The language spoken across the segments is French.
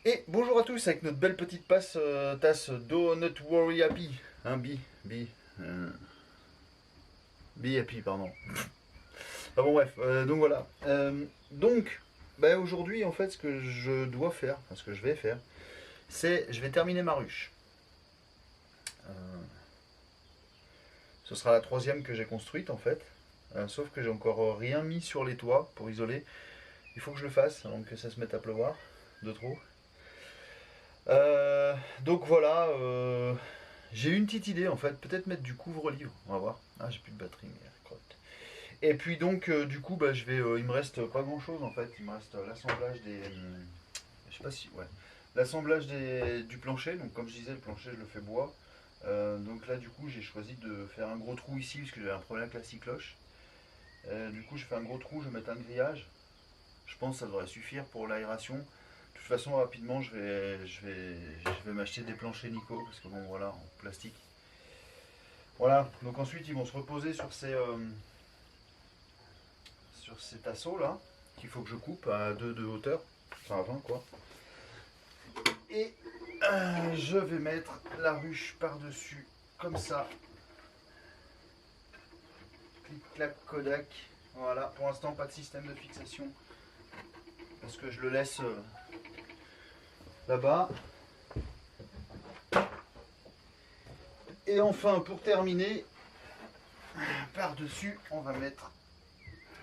Et bonjour à tous avec notre belle petite tasse Do Not Worry Happy. Hein, euh, be Happy, pardon. Ah bon, bref, donc voilà. Aujourd'hui, en fait, ce que je dois faire, enfin, ce que je vais faire, c'est je vais terminer ma ruche. Euh, Ce sera la troisième que j'ai construite, en fait. Sauf que j'ai encore rien mis sur les toits pour isoler. Il faut que je le fasse avant que ça se mette à pleuvoir de trop. Donc voilà, j'ai eu une petite idée en fait, peut-être mettre du couvre-livre, on va voir. Ah, j'ai plus de batterie, mais crotte. Et puis donc, du coup, il me reste pas grand-chose en fait. Il me reste l'assemblage je sais pas si, ouais, du plancher. Donc comme je disais, le plancher je le fais bois. Donc là, du coup, j'ai choisi de faire un gros trou ici parce que j'avais un problème avec la cycloche. Du coup, je fais un gros trou, je vais mettre un grillage. Je pense que ça devrait suffire pour l'aération. De toute façon, rapidement, je vais m'acheter des planchers Nico parce que bon, voilà, en plastique. Voilà. Donc ensuite, ils vont se reposer sur ces tasseaux là qu'il faut que je coupe à 2 de hauteur, enfin à 20 quoi. Et je vais mettre la ruche par-dessus comme ça. Clic-clac Kodak. Voilà. Pour l'instant, pas de système de fixation parce que je le laisse là-bas. Et enfin, pour terminer, par-dessus, on va mettre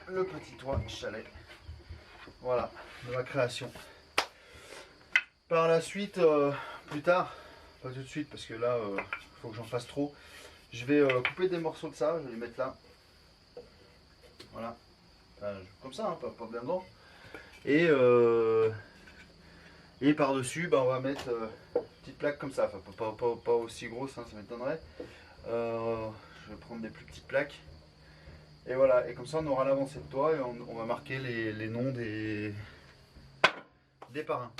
le petit toit chalet. Voilà, de ma création. Par la suite, plus tard, pas tout de suite parce que là, il faut que j'en fasse trop. Je vais couper des morceaux de ça, je vais les mettre là. Voilà. Enfin, comme ça, hein, pas bien grand. Et, et par-dessus, on va mettre une petite plaque comme ça. Enfin, pas aussi grosse, hein, ça m'étonnerait. Je vais prendre des plus petites plaques. Et voilà, et comme ça on aura l'avancée de toit et on va marquer les noms des parrains.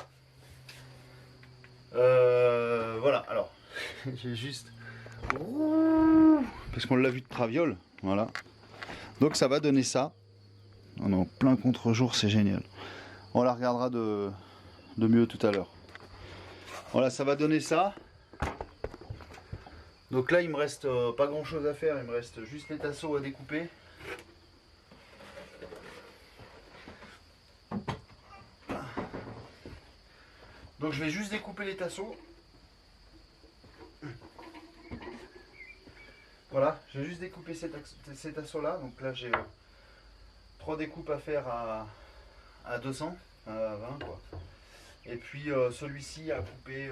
Voilà, alors, j'ai juste. Parce qu'on l'a vu de traviole, voilà. Donc ça va donner ça. On est en plein contre-jour, c'est génial. On la regardera de mieux tout à l'heure. Voilà, ça va donner ça. Donc là, il me reste pas grand chose à faire, il me reste juste les tasseaux à découper. Donc je vais juste découper les tasseaux. Voilà, je vais juste découper ces tasseaux là. Donc là, j'ai 3 découpes à faire à 200, à 20 quoi. Et puis celui-ci à couper,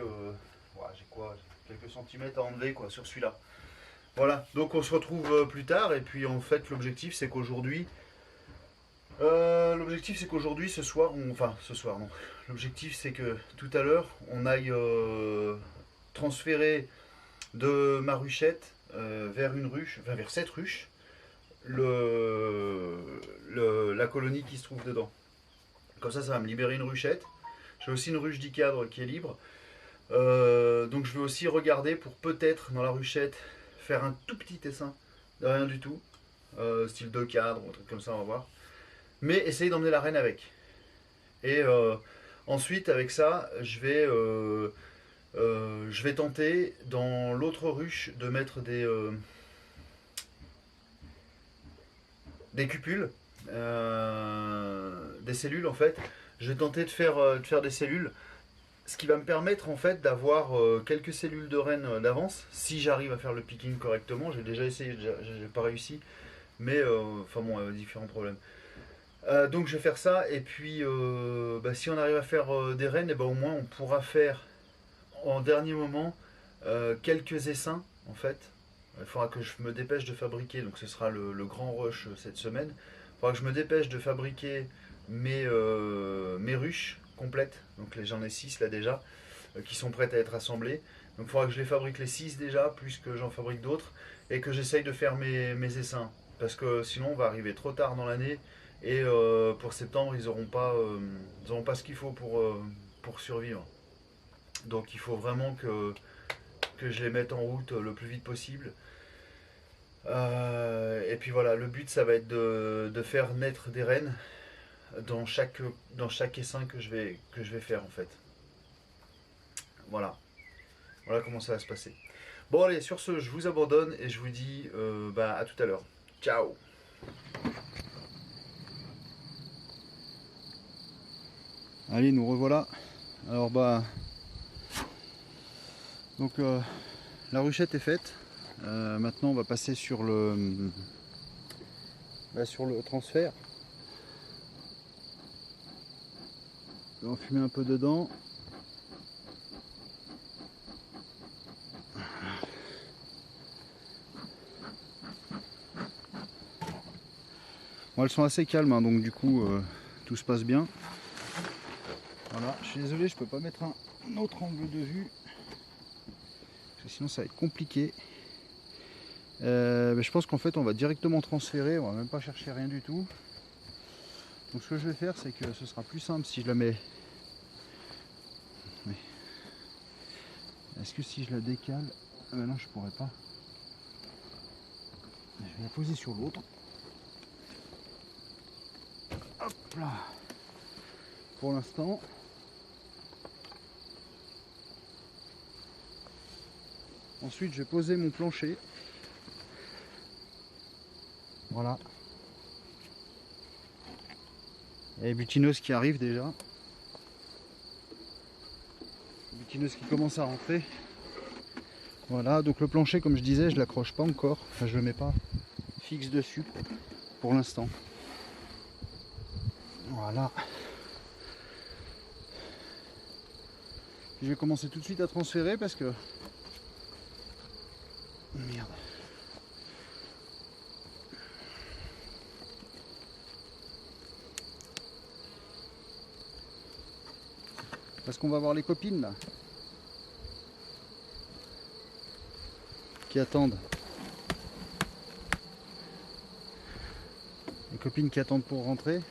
j'ai quoi, quelques centimètres à enlever quoi sur celui-là. Voilà, donc on se retrouve plus tard et puis en fait l'objectif c'est qu'aujourd'hui ce soir, enfin ce soir non, l'objectif c'est que tout à l'heure on aille transférer de ma ruchette vers une ruche, enfin vers cette ruche, la colonie qui se trouve dedans. Comme ça va me libérer une ruchette. J'ai aussi une ruche d'e-cadre qui est libre. Donc je vais aussi regarder pour peut-être dans la ruchette faire un tout petit essaim de rien du tout, style 2 cadres ou un truc comme ça, on va voir. Mais essayer d'emmener la reine avec. Et ensuite avec ça, je vais tenter dans l'autre ruche de mettre des cupules, des cellules en fait. Je vais tenter de faire des cellules. Ce qui va me permettre en fait d'avoir quelques cellules de reine d'avance si j'arrive à faire le picking correctement. J'ai déjà essayé, j'ai pas réussi, mais enfin bon, différents problèmes. Donc je vais faire ça et puis si on arrive à faire des reines, et ben au moins on pourra faire en dernier moment quelques essaims en fait. Il faudra que je me dépêche de fabriquer, donc ce sera le grand rush cette semaine. Il faudra que je me dépêche de fabriquer mes ruches complètes. Donc j'en ai 6 là déjà, qui sont prêtes à être assemblées. Donc il faudra que je les fabrique les 6 déjà, plus que j'en fabrique d'autres, et que j'essaye de faire mes essaims. Parce que sinon on va arriver trop tard dans l'année, et pour septembre ils auront pas ce qu'il faut pour survivre. Donc il faut vraiment que je les mette en route le plus vite possible. Et puis voilà, le but ça va être de faire naître des reines dans chaque essaim que je vais faire en fait. Voilà. Voilà comment ça va se passer. Bon allez, sur ce, je vous abandonne et je vous dis à tout à l'heure. Ciao. Allez, nous revoilà. Alors donc la ruchette est faite. Maintenant on va passer sur le transfert. On va fumer un peu dedans. Bon, elles sont assez calmes, hein, donc du coup tout se passe bien. Voilà, je suis désolé, je peux pas mettre un autre angle de vue, parce que sinon ça va être compliqué. Mais je pense qu'en fait on va directement transférer, on va même pas chercher rien du tout. Donc ce que je vais faire, c'est que ce sera plus simple si je la mets. Oui. Est-ce que si je la décale, ah ben non, je pourrais pas. Je vais la poser sur l'autre. Hop là. Pour l'instant. Ensuite, je vais poser mon plancher. Voilà. Il y a les butineuses qui arrivent déjà. Les butineuses qui commencent à rentrer. Voilà, donc le plancher, comme je disais, je l'accroche pas encore. Enfin, je le mets pas fixe dessus pour l'instant. Voilà. Je vais commencer tout de suite à transférer parce que... Merde. Parce qu'on va voir les copines là. Qui attendent. Les copines qui attendent pour rentrer.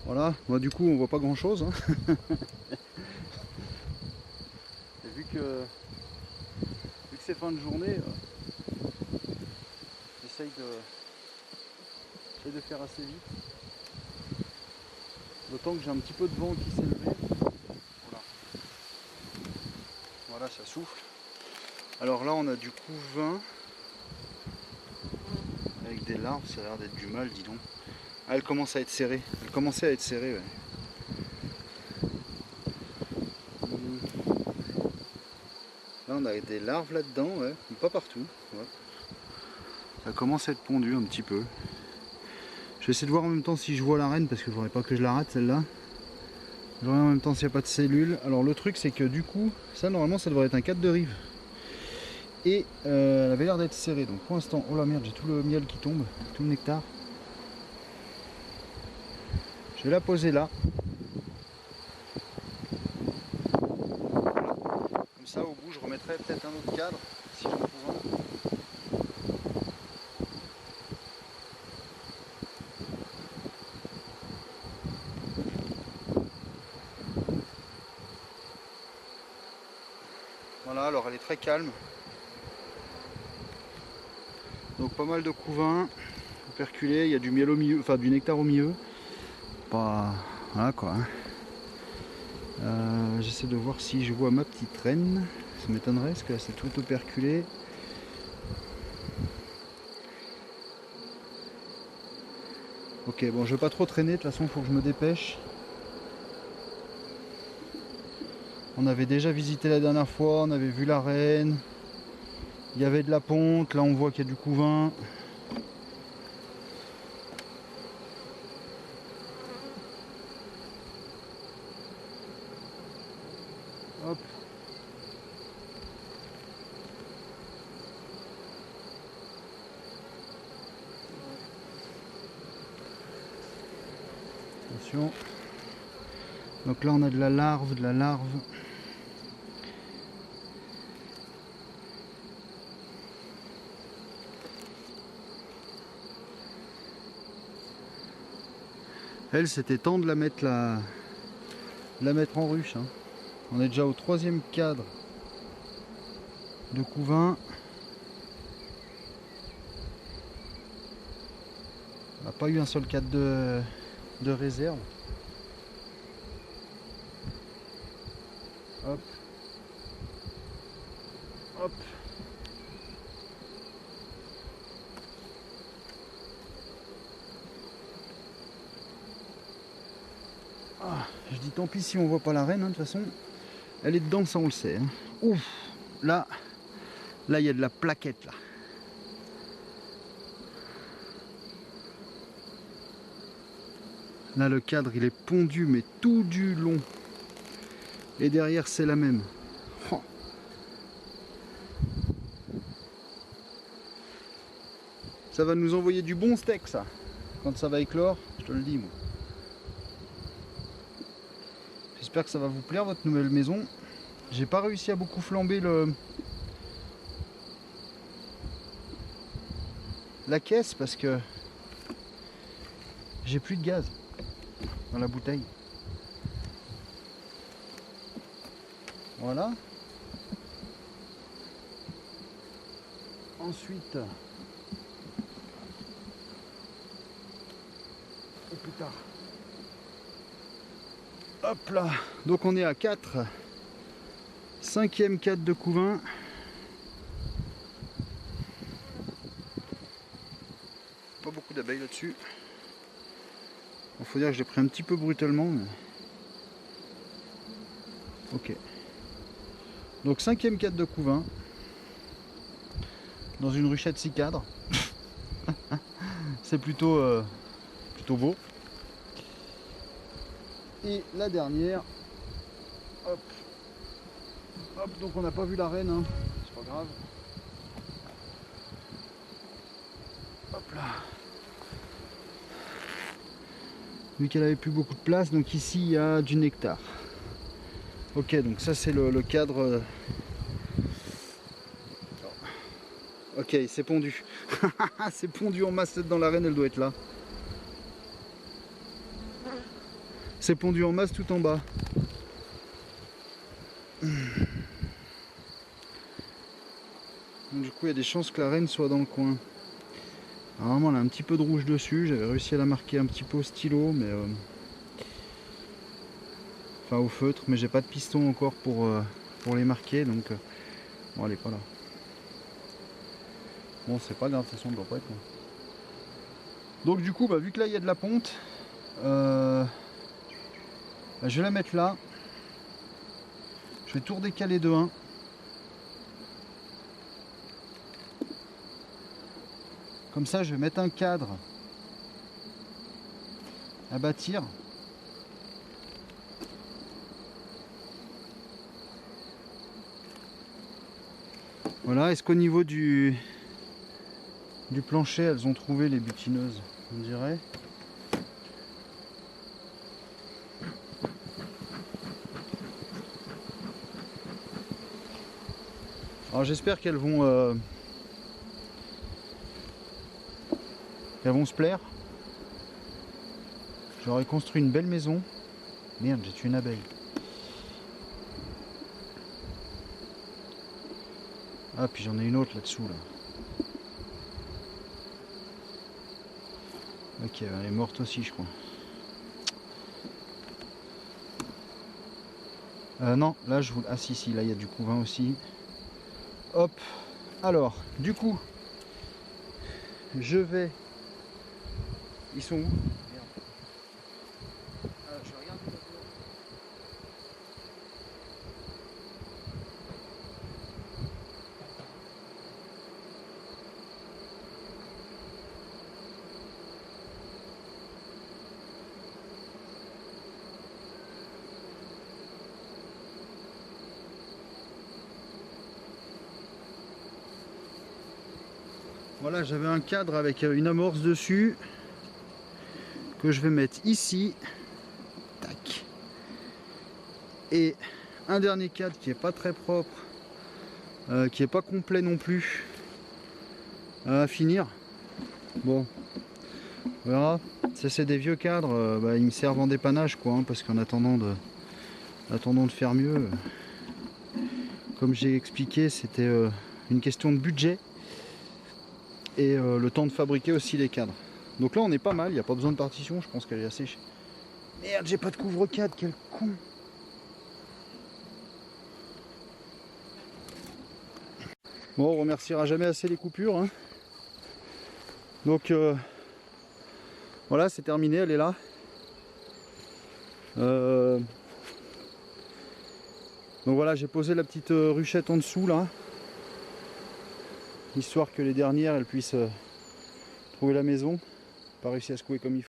Voilà, moi du coup on voit pas grand chose. Hein. Et vu que c'est fin de journée, j'essaye de faire assez vite. D'autant que j'ai un petit peu de vent qui s'est levé. Voilà. Voilà, ça souffle. Alors là on a du couvain avec des larves, ça a l'air d'être du mal, dis donc. Ah, elle commence à être serrée. Elle commençait à être serrée, ouais. Là on a des larves là-dedans, ouais. Pas partout. Ouais. Ça commence à être pondu un petit peu. Je vais essayer de voir en même temps si je vois la reine, parce que je voudrais pas que je la rate celle-là. Je regarde en même temps s'il n'y a pas de cellules. Alors le truc c'est que du coup, ça normalement ça devrait être un cadre de rive. Et elle avait l'air d'être serrée. Donc pour l'instant, oh la merde, j'ai tout le miel qui tombe, tout le nectar. Je vais la poser là. Comme ça au bout je remettrai peut-être un autre cadre si j'en trouve un. Voilà, alors elle est très calme. Donc pas mal de couvain perculé, il y a du miel au milieu, enfin du nectar au milieu. Pas. Voilà quoi. J'essaie de voir si je vois ma petite reine. Ça m'étonnerait parce que c'est tout operculé. Ok, bon, je vais pas trop traîner, de toute façon, il faut que je me dépêche. On avait déjà visité la dernière fois, on avait vu la reine. Il y avait de la ponte, là on voit qu'il y a du couvain. Hop. Attention. Donc là on a de la larve, Elle, c'était temps de la mettre en ruche. Hein. On est déjà au 3e cadre de couvain. On n'a pas eu un seul cadre de réserve. Hop. Hop. Ah, je dis tant pis si on voit pas la reine, hein, de toute façon. Elle est dedans, ça on le sait. Hein. Ouf, là il y a de la plaquette là. Là le cadre il est pondu mais tout du long. Et derrière c'est la même. Oh. Ça va nous envoyer du bon steak ça. Quand ça va éclore, je te le dis moi. J'espère que ça va vous plaire votre nouvelle maison. J'ai pas réussi à beaucoup flamber la caisse parce que j'ai plus de gaz dans la bouteille. Voilà. Ensuite, et plus tard. Hop là. Donc on est à 4. 5e cadre de couvain. Pas beaucoup d'abeilles là-dessus. Il faut dire que je l'ai pris un petit peu brutalement. Mais... ok. Donc 5e cadre de couvain. Dans une ruchette 6 cadres. C'est plutôt beau. Et la dernière. Hop. Hop, donc on n'a pas vu la reine, hein. C'est pas grave. Hop là. Vu qu'elle avait plus beaucoup de place, donc ici il y a du nectar. Ok, donc ça c'est le cadre. Ok, c'est pondu. C'est pondu en masse dans la reine, elle doit être là. C'est pondu en masse tout en bas. Du coup, il y a des chances que la reine soit dans le coin. Normalement, elle a un petit peu de rouge dessus. J'avais réussi à la marquer un petit peu au stylo, mais enfin au feutre. Mais j'ai pas de piston encore pour les marquer, donc bon, elle est pas là. Bon, c'est pas grave, de toute façon, elle doit pas être là. Donc du coup, vu que là il y a de la ponte, je vais la mettre là. Je vais tout redécaler de 1. Comme ça, je vais mettre un cadre à bâtir. Voilà, est-ce qu'au niveau du plancher, elles ont trouvé les butineuses, on dirait. Alors j'espère qu'elles vont se plaire. J'aurais construit une belle maison. Merde, j'ai tué une abeille. Ah, puis j'en ai une autre là-dessous là. Ok, elle est morte aussi, je crois. Non, là je vous... ah si, là il y a du couvain aussi. Hop. Alors, du coup, je vais... Ils sont où? Merde. Je regarde. Voilà, j'avais un cadre avec une amorce dessus que je vais mettre ici. Tac. Et un dernier cadre qui est pas très propre, qui est pas complet non plus, à finir. Bon, on verra. Ça c'est des vieux cadres, ils me servent en dépannage quoi, hein, parce qu'en attendant de faire mieux, comme j'ai expliqué, c'était une question de budget. Et le temps de fabriquer aussi les cadres. Donc là on est pas mal, il n'y a pas besoin de partition, je pense qu'elle est assez... Merde, j'ai pas de couvre-cadre, quel con. Bon, on remerciera jamais assez les coupures, hein. Donc voilà, c'est terminé, elle est là. Donc voilà, j'ai posé la petite ruchette en dessous là, histoire que les dernières elles puissent trouver la maison. Pas réussi à secouer comme il faut.